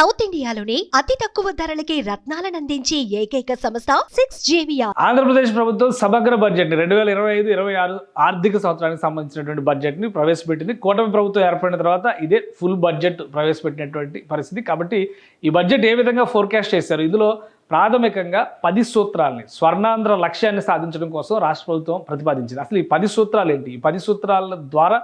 South ఇండియాలోని అతి తక్కువ ధరలకి రత్నాలను అందించే ఏకైక సంస్థ 6JVR. ఆంధ్రప్రదేశ్ ప్రభుత్వం సమగ్ర బడ్జెట్ ని 2025-26 ఆర్థిక సంవత్సరానికి సంబంధించినటువంటి బడ్జెట్ ని ప్రవేశపెట్టింది. కూటమి ప్రభుత్వం ఏర్పడిన తర్వాత ఇదే ఫుల్ బడ్జెట్ ప్రవేశపెట్టినటువంటి పరిస్థితి. కాబట్టి ఈ బడ్జెట్ ఏ విధంగా ఫోర్కాస్ట్ చేశారు, ఇందులో ప్రాథమికంగా 10 సూత్రాలని, స్వర్ణాంధ్ర లక్ష్యాన్ని సాధించడం కోసం రాష్ట్ర ప్రభుత్వం ప్రతిపాదించింది. అసలు ఈ 10 సూత్రాలు ఏంటి, ఈ 10 సూత్రాల ద్వారా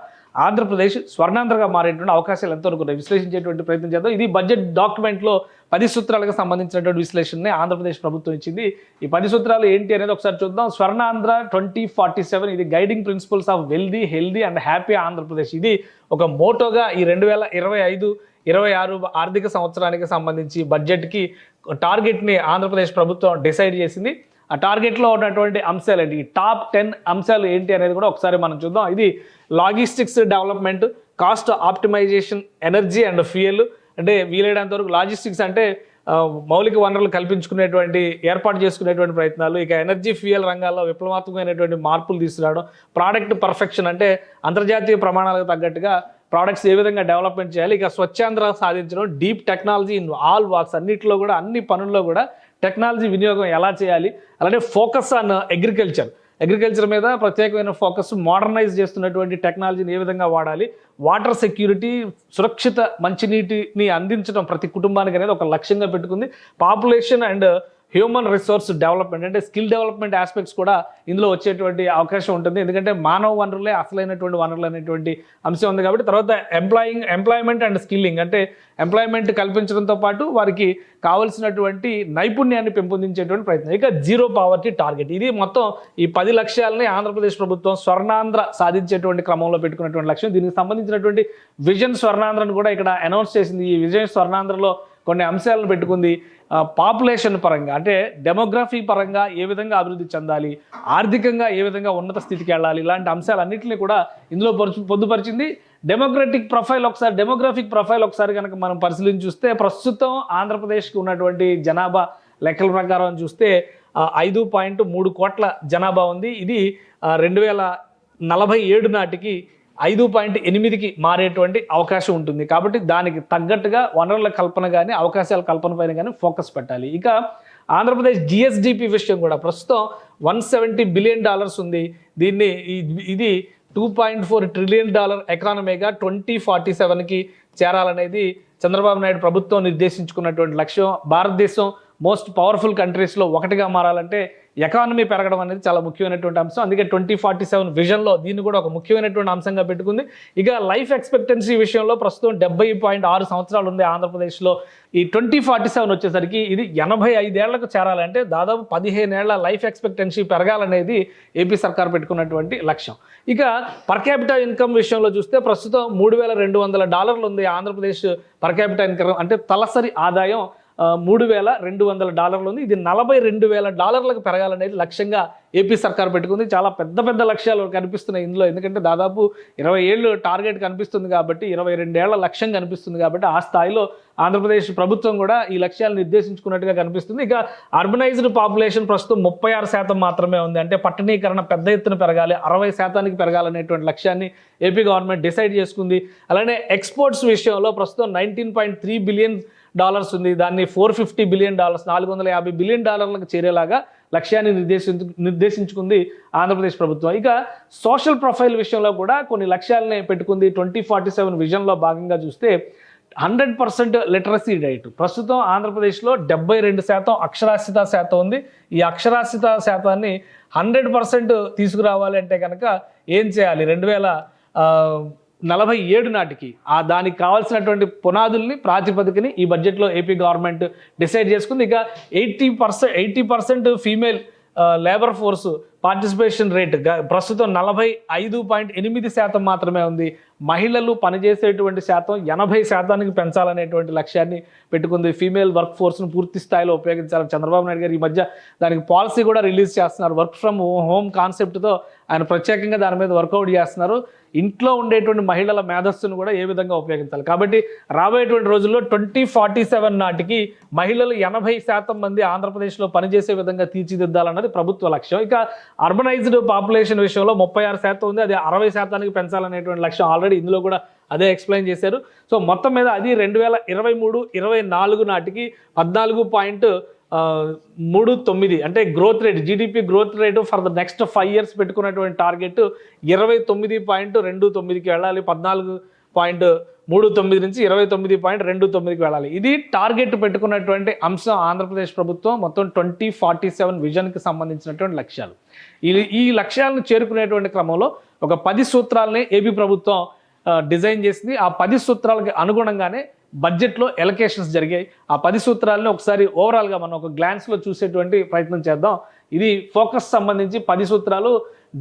ఆంధ్రప్రదేశ్ స్వర్ణాంధ్రగా మారేటువంటి అవకాశాలు ఎంతవరకు ఉన్నాయి విశ్లేషించేటువంటి ప్రయత్నం చేద్దాం. ఇది బడ్జెట్ డాక్యుమెంట్లో 10 సూత్రాలకు సంబంధించినటువంటి విశ్లేషణని ఆంధ్రప్రదేశ్ ప్రభుత్వం ఇచ్చింది. ఈ 10 సూత్రాలు ఏంటి అనేది ఒకసారి చూద్దాం. స్వర్ణాంధ్ర 2047 ఇది guiding principles of wealthy, healthy and happy Andhra Pradesh. ఇది ఒక మోటోగా ఈ 2025-26 ఆర్థిక సంవత్సరానికి సంబంధించి బడ్జెట్కి టార్గెట్ని ఆంధ్రప్రదేశ్ ప్రభుత్వం డిసైడ్ చేసింది. ఆ టార్గెట్లో ఉన్నటువంటి అంశాలు ఏంటి, ఈ టాప్ 10 అంశాలు ఏంటి అనేది కూడా ఒకసారి మనం చూద్దాం. ఇది logistics development, cost optimisation, energy and fuel. అంటే వీలైనంత వరకు లాజిస్టిక్స్ అంటే మౌలిక వనరులు కల్పించుకునేటువంటి ఏర్పాటు చేసుకునేటువంటి ప్రయత్నాలు, ఇక ఎనర్జీ ఫ్యూయల్ రంగాల్లో విప్లవాత్మకమైనటువంటి మార్పులు తీసుకురావడం, ప్రోడక్ట్ పర్ఫెక్షన్ అంటే అంతర్జాతీయ ప్రమాణాలకు తగ్గట్టుగా ప్రోడక్ట్స్ ఏ విధంగా డెవలప్మెంట్ చేయాలి, ఇక స్వచ్ఛాంధ్ర సాధించడం, deep technology in all works, అన్నింటిలో కూడా అన్ని పనుల్లో కూడా టెక్నాలజీ వినియోగం ఎలా చేయాలి, అలానే ఫోకస్ ఆన్ అగ్రికల్చర్ మీద ప్రత్యేకమైన ఫోకస్, మోడర్నైజ్ చేస్తున్నటువంటి టెక్నాలజీని ఏ విధంగా వాడాలి, వాటర్ సెక్యూరిటీ, సురక్షిత మంచినీటిని అందించడం ప్రతి కుటుంబానికి అనేది ఒక లక్ష్యంగా పెట్టుకుంది. Population and human resource development అంటే స్కిల్ డెవలప్మెంట్ ఆస్పెక్ట్స్ కూడా ఇందులో వచ్చేటువంటి అవకాశం ఉంటుంది. ఎందుకంటే మానవ వనరులే అసలైనటువంటి వనరులు అనేటువంటి అంశం ఉంది. కాబట్టి తర్వాత ఎంప్లాయ్మెంట్ అండ్ స్కిల్లింగ్ అంటే ఎంప్లాయ్మెంట్ కల్పించడంతో పాటు వారికి కావలసినటువంటి నైపుణ్యాన్ని పెంపొందించేటువంటి ప్రయత్నం. ఇక జీరో పావర్టీ టార్గెట్, ఇది మొత్తం ఈ 10 లక్ష్యాలని ఆంధ్రప్రదేశ్ ప్రభుత్వం స్వర్ణాంధ్ర సాధించేటువంటి క్రమంలో పెట్టుకున్నటువంటి లక్ష్యం. దీనికి సంబంధించినటువంటి విజన్ స్వర్ణాంధ్రను కూడా ఇక్కడ అనౌన్స్ చేసింది. ఈ విజన్ స్వర్ణాంధ్రలో కొన్ని అంశాలను పెట్టుకుంది. పాపులేషన్ పరంగా అంటే డెమోగ్రఫీ పరంగా ఏ విధంగా అభివృద్ధి చెందాలి, ఆర్థికంగా ఏ విధంగా ఉన్నత స్థితికి వెళ్ళాలి, ఇలాంటి అంశాలన్నింటినీ కూడా ఇందులో పొందుపరిచింది. డెమోగ్రఫిక్ ప్రొఫైల్ ఒకసారి కనుక మనం పరిశీలించి చూస్తే ప్రస్తుతం ఆంధ్రప్రదేశ్కి ఉన్నటువంటి జనాభా లెక్కల ప్రకారం చూస్తే 5.3 కోట్ల జనాభా ఉంది. ఇది 2047 నాటికి 5.8కి మారేటువంటి అవకాశం ఉంటుంది. కాబట్టి దానికి తగ్గట్టుగా వనరుల కల్పన కానీ అవకాశాల కల్పన పైన కానీ ఫోకస్ పెట్టాలి. ఇక ఆంధ్రప్రదేశ్ జిఎస్డిపి విషయం కూడా ప్రస్తుతం $170 బిలియన్ ఉంది. ఇది $2.4 ట్రిలియన్ ఎకానమీగా 2047కి చేరాలనేది చంద్రబాబు నాయుడు ప్రభుత్వం నిర్దేశించుకున్నటువంటి లక్ష్యం. భారతదేశం మోస్ట్ పవర్ఫుల్ కంట్రీస్లో ఒకటిగా మారాలంటే ఎకానమీ పెరగడం అనేది చాలా ముఖ్యమైనటువంటి అంశం. అందుకే 2047 విజన్లో దీన్ని కూడా ఒక ముఖ్యమైనటువంటి అంశంగా పెట్టుకుంది. ఇక లైఫ్ ఎక్స్పెక్టెన్సీ విషయంలో ప్రస్తుతం 70.6 సంవత్సరాలు ఉంది ఆంధ్రప్రదేశ్లో. ఈ 2047 వచ్చేసరికి ఇది 85 ఏళ్లకు చేరాలంటే దాదాపు 15 ఏళ్ల లైఫ్ ఎక్స్పెక్టెన్సీ పెరగాలనేది ఏపీ సర్కార్ పెట్టుకున్నటువంటి లక్ష్యం. ఇక పర్ క్యాపిటా ఇన్కమ్ విషయంలో చూస్తే ప్రస్తుతం $3,200 ఉంది ఆంధ్రప్రదేశ్ పర్ క్యాపిటా ఇన్కమ్ అంటే తలసరి ఆదాయం $3,200 ఉంది. ఇది $42,000 పెరగాలనేది లక్ష్యంగా ఏపీ సర్కార్ పెట్టుకుంది. చాలా పెద్ద లక్ష్యాలు కనిపిస్తున్నాయి ఇందులో. ఎందుకంటే దాదాపు 20 ఏళ్ళు టార్గెట్ కనిపిస్తుంది కాబట్టి, 22 ఏళ్ల లక్ష్యం కనిపిస్తుంది కాబట్టి ఆ స్థాయిలో ఆంధ్రప్రదేశ్ ప్రభుత్వం కూడా ఈ లక్ష్యాలు నిర్దేశించుకున్నట్టుగా కనిపిస్తుంది. ఇక అర్బనైజ్డ్ పాపులేషన్ ప్రస్తుతం 36% మాత్రమే ఉంది. అంటే పట్టణీకరణ పెద్ద ఎత్తున పెరగాలి, 60%కి పెరగాలనేటువంటి లక్ష్యాన్ని ఏపీ గవర్నమెంట్ డిసైడ్ చేసుకుంది. అలానే ఎక్స్పోర్ట్స్ విషయంలో ప్రస్తుతం $19.3 బిలియన్ ఉంది. దాన్ని $450 బిలియన్, $450 బిలియన్ చేరేలాగా లక్ష్యాన్ని నిర్దేశించుకుంది ఆంధ్రప్రదేశ్ ప్రభుత్వం. ఇక సోషల్ ప్రొఫైల్ విషయంలో కూడా కొన్ని లక్ష్యాలని పెట్టుకుంది. 2047 విజన్లో భాగంగా చూస్తే 100% లిటరసీ రేటు ప్రస్తుతం ఆంధ్రప్రదేశ్లో 72% అక్షరాస్యత శాతం ఉంది. ఈ అక్షరాస్యత శాతాన్ని 100% తీసుకురావాలి అంటే కనుక ఏం చేయాలి, 2047 నాటికి దానికి కావాల్సినటువంటి పునాదుల్ని ప్రాతిపదికని ఈ బడ్జెట్లో ఏపీ గవర్నమెంట్ డిసైడ్ చేసుకుంది. ఇక 80% female labour force participation rate ప్రస్తుతం 45.8% మాత్రమే ఉంది. మహిళలు పనిచేసేటువంటి శాతం 80%కి పెంచాలనేటువంటి లక్ష్యాన్ని పెట్టుకుంది. ఫీమేల్ వర్క్ ఫోర్స్ను పూర్తి స్థాయిలో ఉపయోగించాలని చంద్రబాబు నాయుడు గారు ఈ మధ్య దానికి పాలసీ కూడా రిలీజ్ చేస్తున్నారు. వర్క్ ఫ్రమ్ హోమ్ కాన్సెప్ట్తో ఆయన ప్రత్యేకంగా దాని మీద వర్కౌట్ చేస్తున్నారు. ఇంట్లో ఉండేటువంటి మహిళల మేధస్సును కూడా ఏ విధంగా ఉపయోగించాలి. కాబట్టి రాబోయేటువంటి రోజుల్లో 2047 నాటికి మహిళలు 80% మంది ఆంధ్రప్రదేశ్లో పనిచేసే విధంగా తీర్చిదిద్దాలన్నది ప్రభుత్వ లక్ష్యం. ఇక అర్బనైజ్డ్ పాపులేషన్ విషయంలో 36% ఉంది, అది 60% పెంచాలనేటువంటి లక్ష్యం ఆల్రెడీ ఇందులో కూడా అదే ఎక్స్ప్లెయిన్ చేశారు. సో మొత్తం మీద అది 2023-24 నాటికి 14.39 అంటే growth rate, GDP growth rate for the next 5 years పెట్టుకున్నటువంటి టార్గెట్ 29.29కి వెళ్ళాలి, 14.39 నుంచి 29.29కి వెళ్ళాలి. ఇది టార్గెట్ పెట్టుకున్నటువంటి అంశం ఆంధ్రప్రదేశ్ ప్రభుత్వం మొత్తం 2047 విజన్కి సంబంధించినటువంటి లక్ష్యాలు. ఈ లక్ష్యాలను చేరుకునేటువంటి క్రమంలో ఒక 10 సూత్రాలని ఏపీ ప్రభుత్వం డిజైన్ చేసింది. ఆ 10 సూత్రాలకి అనుగుణంగానే బడ్జెట్లో ఎలకేషన్స్ జరిగాయి. ఆ 10 సూత్రాలని ఒకసారి ఓవరాల్గా మనం ఒక గ్లాన్స్లో చూసేటువంటి ప్రయత్నం చేద్దాం. ఇది ఫోకస్ సంబంధించి 10 సూత్రాలు,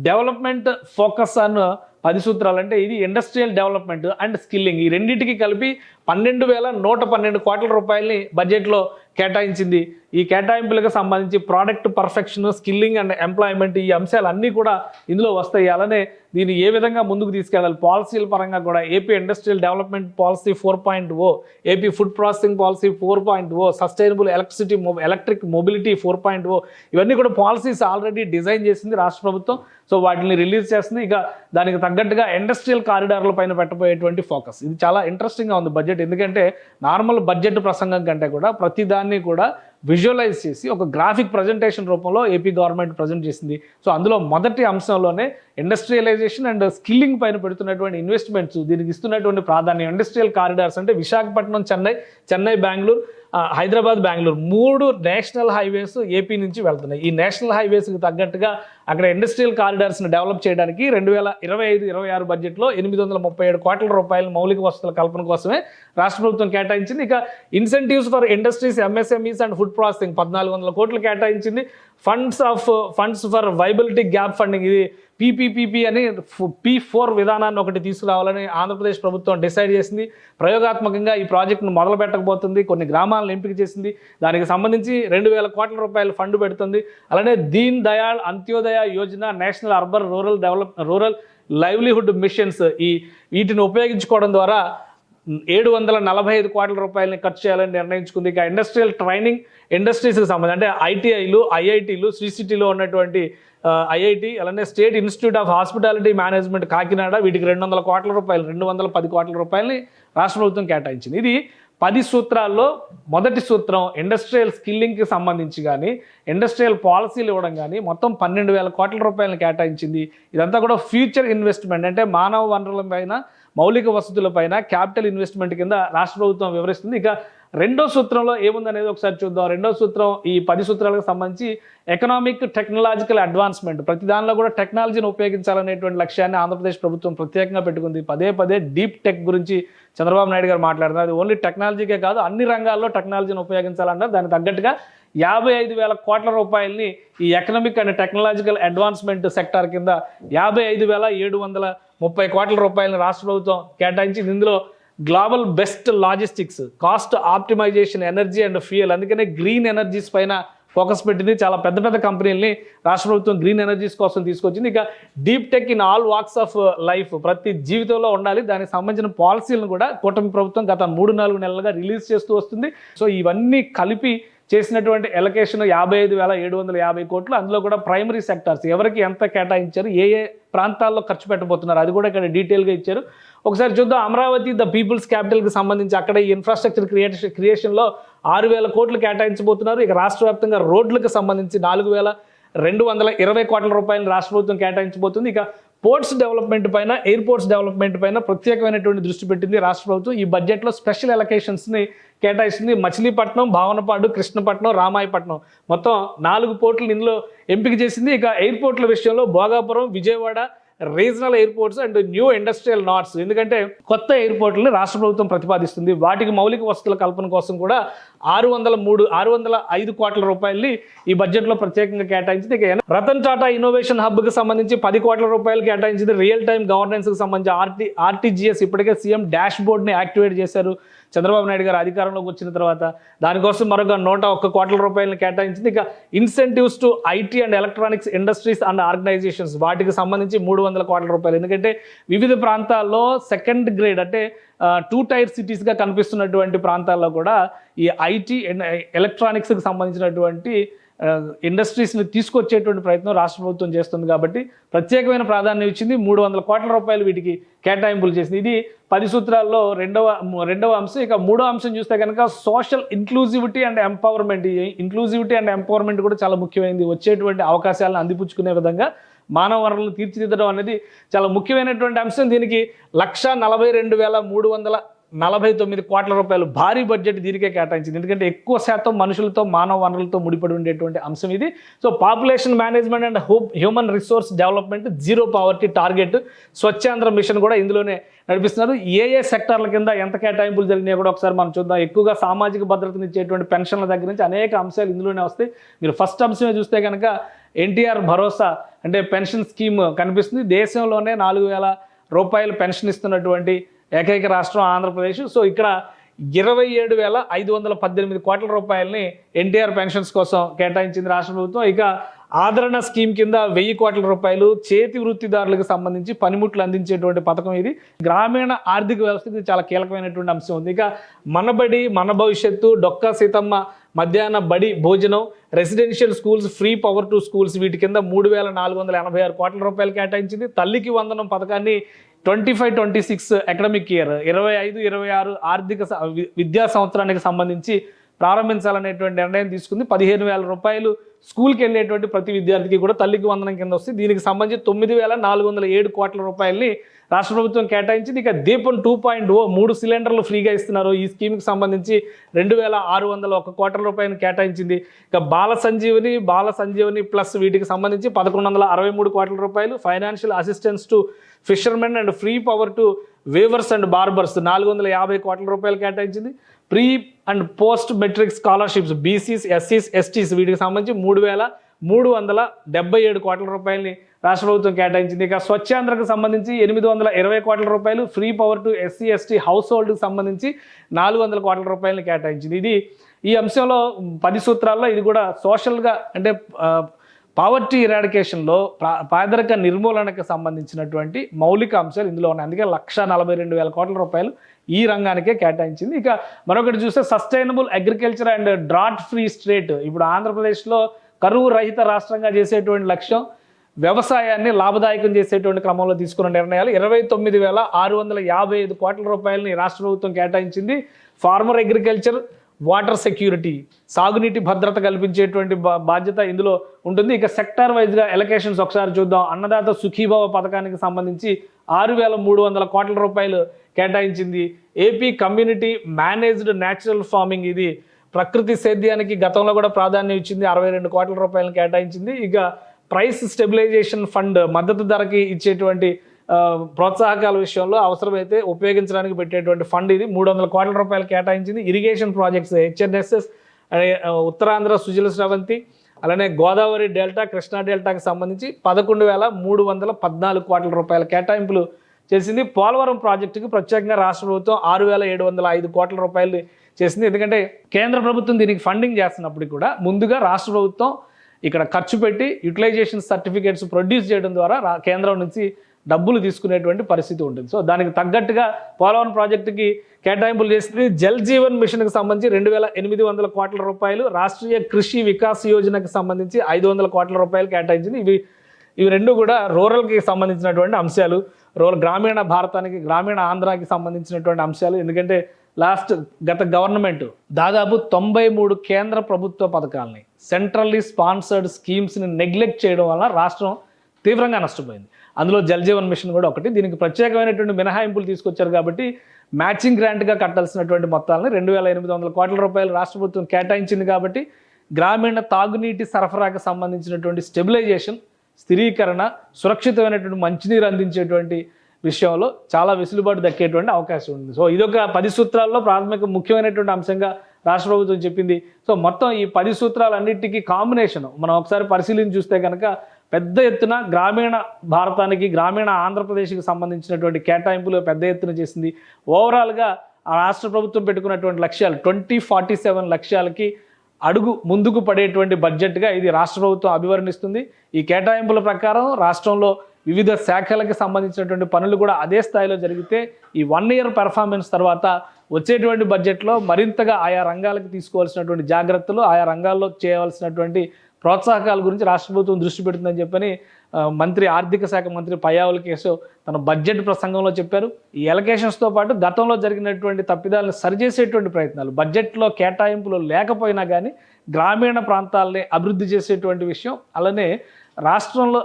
డెవలప్మెంట్ ఫోకస్ ఆన్ 10 సూత్రాలు అంటే ఇది ఇండస్ట్రియల్ డెవలప్మెంట్ అండ్ స్కిల్లింగ్, ఈ రెండింటికి కలిపి 12,112 కోట్ల రూపాయలని బడ్జెట్లో కేటాయించింది. ఈ కేటాయింపులకు సంబంధించి product perfection, skilling and employment, ఈ అంశాలన్నీ కూడా ఇందులో వస్తాయి. అలానే దీన్ని ఏ విధంగా ముందుకు తీసుకెళ్ళాలి పాలసీల పరంగా కూడా AP industrial development policy 4.0, AP food processing policy 4.0, sustainable electric mobility 4.0, ఇవన్నీ కూడా పాలసీస్ ఆల్రెడీ డిజైన్ చేసింది రాష్ట్ర ప్రభుత్వం. సో వాటిని రిలీజ్ చేస్తుంది. ఇక దానికి తగ్గట్టుగా ఇండస్ట్రియల్ కారిడార్ల పైన పెట్టబోయేటువంటి ఫోకస్, ఇది చాలా ఇంట్రెస్టింగ్గా ఉంది బడ్జెట్. ఎందుకంటే నార్మల్ బడ్జెట్ ప్రసంగం కంటే కూడా ప్రతిదాన్ని కూడా విజువలైజ్ చేసి ఒక గ్రాఫిక్ ప్రజెంటేషన్ రూపంలో ఏపీ గవర్నమెంట్ ప్రజెంట్ చేసింది. సో అందులో మొదటి అంశంలోనే ఇండస్ట్రియలైజేషన్ అండ్ స్కిల్లింగ్ పైన పెడుతున్నటువంటి ఇన్వెస్ట్మెంట్స్, దీనికి ఇస్తున్నటువంటి ప్రాధాన్యం. ఇండస్ట్రియల్ కారిడార్స్ అంటే Visakhapatnam, Chennai, Bengaluru, Hyderabad, Bengaluru 3 national highways AP నుంచి వెళ్తున్నాయి. ఈ నేషనల్ హైవేస్కి తగ్గట్టుగా అక్కడ ఇండస్ట్రియల్ కారిడార్స్ని డెవలప్ చేయడానికి 2025-26 బడ్జెట్లో 837 కోట్ల రూపాయల మౌలిక వసతుల కల్పన కోసమే రాష్ట్ర ప్రభుత్వం కేటాయించింది. ఇక incentives for industries, MSMEs and food processing 1400 కోట్లు కేటాయించింది. Funds for viability gap funding, ఇది పీపీపీపీ అని P4 విధానాన్ని ఒకటి తీసుకురావాలని ఆంధ్రప్రదేశ్ ప్రభుత్వం డిసైడ్ చేసింది. ప్రయోగాత్మకంగా ఈ ప్రాజెక్టును మొదలు పెట్టకపోతుంది, కొన్ని గ్రామాలను ఎంపిక చేసింది. దానికి సంబంధించి 2,000 కోట్ల రూపాయల ఫండ్ పెడుతుంది. అలానే Deen Dayal Antyodaya Yojana, national urban rural livelihood machines, వీటిని ఉపయోగించుకోవడం ద్వారా 745 కోట్ల రూపాయలని ఖర్చు చేయాలని నిర్ణయించుకుంది. ఇక ఇండస్ట్రియల్ ట్రైనింగ్, ఇండస్ట్రీస్కి సంబంధించి అంటే ఐటీఐలు, ఐఐటీలు, శ్రీ సిటీలో ఉన్నటువంటి ఐఐటి, అలానే state institute of hospitality management Kakinada, వీటికి 200 కోట్ల రూపాయలు, 210 కోట్ల రూపాయలని రాష్ట్ర ప్రభుత్వం కేటాయించింది. ఇది 10 సూత్రాల్లో మొదటి సూత్రం ఇండస్ట్రియల్ స్కిల్లింగ్కి సంబంధించి కానీ, ఇండస్ట్రియల్ పాలసీలు ఇవ్వడం కానీ మొత్తం 12,000 కోట్ల రూపాయలను కేటాయించింది. ఇదంతా కూడా ఫ్యూచర్ ఇన్వెస్ట్మెంట్ అంటే మానవ వనరుల పైన, మౌలిక వసతులపైన క్యాపిటల్ ఇన్వెస్ట్మెంట్ కింద రాష్ట్ర ప్రభుత్వం వివరిస్తుంది. ఇక రెండో సూత్రంలో ఏముందనేది ఒకసారి చూద్దాం. రెండో సూత్రం ఈ 10 సూత్రాలకు సంబంధించి ఎకనామిక్ టెక్నాలజికల్ అడ్వాన్స్మెంట్, ప్రతి దానిలో కూడా టెక్నాలజీని ఉపయోగించాలనేటువంటి లక్ష్యాన్ని ఆంధ్రప్రదేశ్ ప్రభుత్వం ప్రత్యేకంగా పెట్టుకుంది. పదే డీప్ టెక్ గురించి చంద్రబాబు నాయుడు గారు మాట్లాడుతున్నారు. అది ఓన్లీ టెక్నాలజీకే కాదు, అన్ని రంగాల్లో టెక్నాలజీని ఉపయోగించాలన్నారు. దానికి తగ్గట్టుగా 55,000 కోట్ల రూపాయలని ఈ economic and technological advancement sector కింద 55,730 కోట్ల రూపాయలని రాష్ట్ర ప్రభుత్వం కేటాయించింది. ఇందులో global best logistics, cost optimisation, energy and fuel, అందుకనే గ్రీన్ ఎనర్జీస్ పైన ఫోకస్ పెట్టింది. చాలా పెద్ద కంపెనీలని రాష్ట్ర ప్రభుత్వం గ్రీన్ ఎనర్జీస్ కోసం తీసుకొచ్చింది. ఇక deep tech in all walks of life, ప్రతి జీవితంలో ఉండాలి, దానికి సంబంధించిన పాలసీలను కూడా కూటమి ప్రభుత్వం గత 3-4 నెలలుగా రిలీజ్ చేస్తూ వస్తుంది. సో ఇవన్నీ కలిపి చేసినటువంటి ఎలకేషన్ 55,750 కోట్లు. అందులో కూడా ప్రైమరీ సెక్టార్స్ ఎవరికి ఎంత కేటాయించారు, ఏ ప్రాంతాల్లో ఖర్చు పెట్టబోతున్నారు, అది కూడా ఇక్కడ డీటెయిల్గా ఇచ్చారు. ఒకసారి చూద్దాం. అమరావతి ద పీపుల్స్ క్యాపిటల్కి సంబంధించి అక్కడ ఈ ఇన్ఫ్రాస్ట్రక్చర్ క్రియేషన్లో 6,000 కోట్లు కేటాయించబోతున్నారు. ఇక రాష్ట్ర వ్యాప్తంగా రోడ్లకు సంబంధించి 4,220 కోట్ల రూపాయలు రాష్ట్ర ప్రభుత్వం కేటాయించబోతుంది. ఇక పోర్ట్స్ డెవలప్మెంట్ పైన, ఎయిర్పోర్ట్స్ డెవలప్మెంట్ పైన ప్రత్యేకమైనటువంటి దృష్టి పెట్టింది రాష్ట్ర ప్రభుత్వం. ఈ బడ్జెట్లో స్పెషల్ ఎలకేషన్స్ని కేటాయిస్తుంది. మచిలీపట్నం, భావనపాడు, కృష్ణపట్నం, రామాయపట్నం మొత్తం 4 పోర్టులు ఇందులో ఎంపిక చేసింది. ఇక ఎయిర్పోర్ట్ల విషయంలో Bhogapuram, Vijayawada regional airports and new industrial nodes, ఎందుకంటే కొత్త ఎయిర్పోర్ట్లని రాష్ట్ర ప్రభుత్వం ప్రతిపాదిస్తుంది. వాటికి మౌలిక వసతుల కల్పన కోసం కూడా 605 కోట్ల రూపాయలని ఈ బడ్జెట్లో ప్రత్యేకంగా కేటాయించింది. ఇక రతన్ టాటా ఇన్నోవేషన్ హబ్కి సంబంధించి 10 కోట్ల రూపాయలు కేటాయించింది. రియల్ టైమ్ గవర్నెన్స్కి సంబంధించి ఆర్టీజీఎస్ ఇప్పటికే సీఎం డాష్ బోర్డ్ని యాక్టివేట్ చేశారు చంద్రబాబు నాయుడు గారు అధికారంలోకి వచ్చిన తర్వాత. దానికోసం మరొక 101 కోట్ల రూపాయలను కేటాయించింది. ఇక incentives to IT and electronics industries and organisations, వాటికి సంబంధించి 300 కోట్ల రూపాయలు. ఎందుకంటే వివిధ ప్రాంతాల్లో సెకండ్ గ్రేడ్ అంటే 2 టైర్ సిటీస్గా కనిపిస్తున్నటువంటి ప్రాంతాల్లో కూడా ఈ ఐటీ అండ్ ఎలక్ట్రానిక్స్కి సంబంధించినటువంటి ఇండస్ట్రీస్ని తీసుకొచ్చేటువంటి ప్రయత్నం రాష్ట్ర ప్రభుత్వం చేస్తుంది కాబట్టి ప్రత్యేకమైన ప్రాధాన్యం ఇచ్చింది. 300 కోట్ల రూపాయలు వీటికి కేటాయింపులు చేసింది. ఇది 10 సూత్రాల్లో రెండవ అంశం. ఇక మూడో అంశం చూస్తే కనుక సోషల్ ఇంక్లూజివిటీ అండ్ ఎంపవర్మెంట్. ఈ ఇంక్లూజివిటీ అండ్ ఎంపవర్మెంట్ కూడా చాలా ముఖ్యమైనది. వచ్చేటువంటి అవకాశాలను అందిపుచ్చుకునే విధంగా మానవ వనరులను తీర్చిదిద్దడం అనేది చాలా ముఖ్యమైనటువంటి అంశం. దీనికి 1,42,349 కోట్ల రూపాయలు భారీ బడ్జెట్ దీనికే కేటాయించింది. ఎందుకంటే ఎక్కువ శాతం మనుషులతో మానవ వనరులతో ముడిపడి ఉండేటువంటి అంశం ఇది. So population management and human resource development, zero poverty target, Swachhandhra mission కూడా ఇందులోనే నడిపిస్తున్నారు. ఏ సెక్టార్ల కింద ఎంత కేటాయింపులు జరిగినాయో కూడా ఒకసారి మనం చూద్దాం. ఎక్కువగా సామాజిక భద్రతను ఇచ్చేటువంటి పెన్షన్ల దగ్గర నుంచి అనేక అంశాలు ఇందులోనే వస్తాయి. మీరు ఫస్ట్ అంశమే చూస్తే కనుక ఎన్టీఆర్ భరోసా అంటే పెన్షన్ స్కీమ్ కనిపిస్తుంది. దేశంలోనే 4,000 రూపాయలు పెన్షన్ ఇస్తున్నటువంటి ఏకైక రాష్ట్రం ఆంధ్రప్రదేశ్. సో ఇక్కడ 27,518 కోట్ల రూపాయలని ఎన్టీఆర్ పెన్షన్స్ కోసం కేటాయించింది రాష్ట్ర ప్రభుత్వం. ఇక ఆదరణ స్కీమ్ కింద 1,000 కోట్ల రూపాయలు చేతి వృత్తిదారులకు సంబంధించి పనిముట్లు అందించేటువంటి పథకం ఇది. గ్రామీణ ఆర్థిక వ్యవస్థకి చాలా కీలకమైనటువంటి అంశం ఉంది. ఇక మనబడి మన భవిష్యత్తు, డొక్కా సీతమ్మ మధ్యాహ్న బడి భోజనం, residential schools, free power to schools వీటి కింద 3,486 కోట్ల రూపాయలు కేటాయించింది. తల్లికి వందనం పథకాన్ని 25-26 అకాడమిక్ ఇయర్ 25-26 ఆర్థిక విద్యా సంవత్సరానికి సంబంధించి ప్రారంభించాలనేటువంటి నిర్ణయం తీసుకుంది. 15,000 రూపాయలు స్కూల్కి వెళ్ళేటువంటి ప్రతి విద్యార్థికి కూడా తల్లికి వందనం కింద వస్తుంది. దీనికి సంబంధించి 9,407 కోట్ల రూపాయలని రాష్ట్ర ప్రభుత్వం కేటాయించింది. ఇక దీపం 2.0 3 సిలిండర్లు ఫ్రీగా ఇస్తున్నారు. ఈ స్కీమ్కి సంబంధించి 2,601 కోట్ల రూపాయలను కేటాయించింది. ఇక బాల సంజీవని ప్లస్ వీటికి సంబంధించి 1,163 కోట్ల రూపాయలు. Financial assistance to fishermen and free power to weavers and barbers 450 కోట్ల రూపాయలు కేటాయించింది. Pre and post matric scholarships BCs, ఎస్సీస్, ఎస్టీస్ వీటికి సంబంధించి 3,377 కోట్ల రూపాయలని రాష్ట్ర ప్రభుత్వం కేటాయించింది. ఇక స్వచ్ఛాంధ్రకు సంబంధించి 820 కోట్ల రూపాయలు, free power to SC ST house హోల్డ్కి సంబంధించి 400 కోట్ల రూపాయలని కేటాయించింది. ఇది ఈ అంశంలో 10 సూత్రాల్లో ఇది కూడా సోషల్గా అంటే పావర్టీ ఇరాడికేషన్లో పేదరిక నిర్మూలనకు సంబంధించినటువంటి మౌలిక అంశాలు ఇందులో ఉన్నాయి. అందుకే 1,42,000 కోట్ల రూపాయలు ఈ రంగానికే కేటాయించింది. ఇక మరొకటి చూస్తే sustainable agriculture and drought free state. ఇప్పుడు ఆంధ్రప్రదేశ్లో కరువు రహిత రాష్ట్రంగా చేసేటువంటి లక్ష్యం, వ్యవసాయాన్ని లాభదాయకం చేసేటువంటి క్రమంలో తీసుకున్న నిర్ణయాలు. 29,655 కోట్ల రూపాయలని రాష్ట్ర ప్రభుత్వం కేటాయించింది. ఫార్మర్ అగ్రికల్చర్, వాటర్ సెక్యూరిటీ, సాగునీటి భద్రత కల్పించేటువంటి బాధ్యత ఇందులో ఉంటుంది. ఇక సెక్టార్ వైజ్గా ఎలకేషన్స్ ఒకసారి చూద్దాం. అన్నదాత సుఖీభవ పథకానికి సంబంధించి 6,300 కోట్ల రూపాయలు కేటాయించింది. AP community managed natural farming, ఇది ప్రకృతి సేద్యానికి గతంలో కూడా ప్రాధాన్యం ఇచ్చింది, 62 కోట్ల రూపాయలను కేటాయించింది. ఇక ప్రైస్ స్టెబిలైజేషన్ ఫండ్, మద్దతు ధరకి ఇచ్చేటువంటి ప్రోత్సాహకాల విషయంలో అవసరమైతే ఉపయోగించడానికి పెట్టేటువంటి ఫండ్ ఇది 300 కోట్ల రూపాయలు కేటాయించింది. Irrigation projects HNSS, Uttarandhra Sujala Sravanthi, అలానే గోదావరి డెల్టా, కృష్ణా డెల్టాకి సంబంధించి 11,314 కోట్ల రూపాయల కేటాయింపులు చేసింది. పోలవరం ప్రాజెక్టుకి ప్రత్యేకంగా రాష్ట్ర ప్రభుత్వం 6,705 కోట్ల రూపాయలు చేసింది. ఎందుకంటే కేంద్ర ప్రభుత్వం దీనికి ఫండింగ్ చేస్తున్నప్పుడు కూడా ముందుగా రాష్ట్ర ప్రభుత్వం ఇక్కడ ఖర్చు పెట్టి యూటిలైజేషన్ సర్టిఫికేట్స్ ప్రొడ్యూస్ చేయడం ద్వారా కేంద్రం నుంచి డబ్బులు తీసుకునేటువంటి పరిస్థితి ఉంటుంది. సో దానికి తగ్గట్టుగా పోలవరం ప్రాజెక్టుకి కేటాయింపులు చేసింది. జల్ జీవన్ మిషన్కి సంబంధించి 2,800 కోట్ల రూపాయలు, రాష్ట్రీయ కృషి వికాస్ యోజనకి సంబంధించి 500 కోట్ల రూపాయలు కేటాయించింది. ఇవి రెండు కూడా రూరల్కి సంబంధించినటువంటి అంశాలు, గ్రామీణ భారతానికి, గ్రామీణ ఆంధ్రాకి సంబంధించినటువంటి అంశాలు. ఎందుకంటే గత గవర్నమెంట్ దాదాపు 93 కేంద్ర ప్రభుత్వ పథకాలని, సెంట్రల్లీ స్పాన్సర్డ్ స్కీమ్స్ని నెగ్లెక్ట్ చేయడం వల్ల రాష్ట్రం తీవ్రంగా నష్టపోయింది. అందులో జల్ జీవన్ మిషన్ కూడా ఒకటి. దీనికి ప్రత్యేకమైనటువంటి మినహాయింపులు తీసుకొచ్చారు కాబట్టి మ్యాచింగ్ గ్రాంట్గా కట్టాల్సినటువంటి మొత్తాలని 2,800 కోట్ల రూపాయలు రాష్ట్ర ప్రభుత్వం కేటాయించింది. కాబట్టి గ్రామీణ తాగునీటి సరఫరాకు సంబంధించినటువంటి స్టెబిలైజేషన్, స్థిరీకరణ, సురక్షితమైనటువంటి మంచినీరు అందించేటువంటి విషయంలో చాలా వెసులుబాటు దక్కేటువంటి అవకాశం ఉంది. సో ఇదొక 10 సూత్రాల్లో ప్రాథమిక ముఖ్యమైనటువంటి అంశంగా రాష్ట్ర ప్రభుత్వం చెప్పింది. సో మొత్తం ఈ 10 సూత్రాలన్నిటికీ కాంబినేషన్ మనం ఒకసారి పరిశీలించి చూస్తే కనుక పెద్ద ఎత్తున గ్రామీణ భారతానికి, గ్రామీణ ఆంధ్రప్రదేశ్కి సంబంధించినటువంటి కేటాయింపులు పెద్ద ఎత్తున చేసింది. ఓవరాల్గా ఆ రాష్ట్ర ప్రభుత్వం పెట్టుకున్నటువంటి లక్ష్యాలు 2047 లక్ష్యాలకి అడుగు ముందుకు పడేటువంటి బడ్జెట్గా ఇది రాష్ట్ర ప్రభుత్వం అభివర్ణిస్తుంది. ఈ కేటాయింపుల ప్రకారం రాష్ట్రంలో వివిధ శాఖలకు సంబంధించినటువంటి పనులు కూడా అదే స్థాయిలో జరిగితే ఈ 1 ఇయర్ పెర్ఫార్మెన్స్ తర్వాత వచ్చేటువంటి బడ్జెట్లో మరింతగా ఆయా రంగాలకు తీసుకోవాల్సినటువంటి జాగ్రత్తలు, ఆయా రంగాల్లో చేయవలసినటువంటి ప్రోత్సాహకాల గురించి రాష్ట్ర ప్రభుత్వం దృష్టి పెడుతుందని చెప్పని మంత్రి ఆర్థిక శాఖ మంత్రి పయ్యావుల కేశవ్ తన బడ్జెట్ ప్రసంగంలో చెప్పారు. ఈ ఎలకేషన్స్తో పాటు గతంలో జరిగినటువంటి తప్పిదాలను సరిచేసేటువంటి ప్రయత్నాలు, బడ్జెట్లో కేటాయింపులు లేకపోయినా కానీ గ్రామీణ ప్రాంతాలని అభివృద్ధి చేసేటువంటి విషయం, అలానే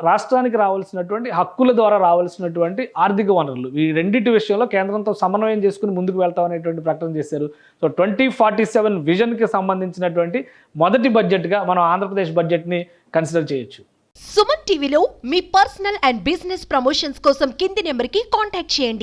రాష్ట్రానికి రావాల్సినటువంటి హక్కుల ద్వారా రావాల్సినటువంటి ఆర్థిక వనరులు, ఈ రెండింటి విషయంలో కేంద్రంతో సమన్వయం చేసుకుని ముందుకు వెళ్తామనేటువంటి ప్రకటన చేశారు. సో 2047 విజన్కి సంబంధించినటువంటి మొదటి బడ్జెట్గా మనం ఆంధ్రప్రదేశ్ బడ్జెట్ని కన్సిడర్ చేయొచ్చు. సుమన్ టీవీలో మీ పర్సనల్ అండ్ బిజినెస్ ప్రమోషన్స్ కోసం కింది నెంబర్కి కాంటాక్ట్ చేయండి.